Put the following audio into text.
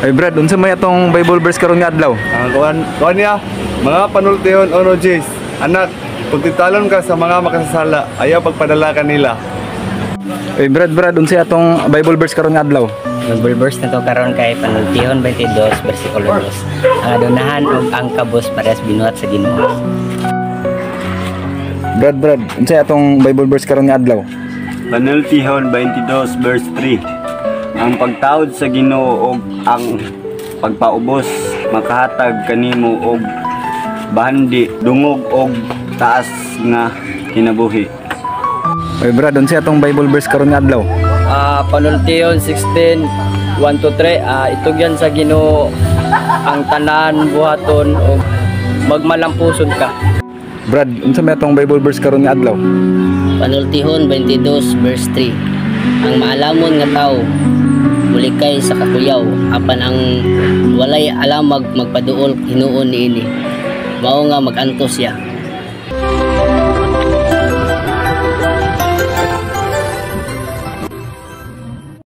Ay Brad, unsa may atong Bible verse karon nga adlaw? Kuan niya, mga panultihon o Jays, anak, pagtitalon ka sa mga makasasala, ayaw pagpadala kanila. Ay Brad, unsa atong Bible verse karon nga adlaw? Bible verse na to karon kay Panultihon 22 bersikulo 2. Ang adunahan ug ang kabus parehas binuhat sa Ginoo. Brad, unsa atong Bible verse karon nga adlaw? Panultihon 22 verse 3. Ang pagtawad sa Ginoo ug ang pagpaubos makahatag kanimo og bahandi, dungog og taas nga kinabuhi. Ay Brad, unsa atong Bible verse karon nga adlaw? Panultihon 16:1-3 itugyan sa Ginoo ang tanan buhaton ug magmalampuson ka. Brad, unsa may atong Bible verse karon nga adlaw? Panultihon 22 verse 3. Ang maalamon nga tawo mulikay sa kakuyaw apan ang walay alamag magpaduol hinuon niini mao nga magantos siya.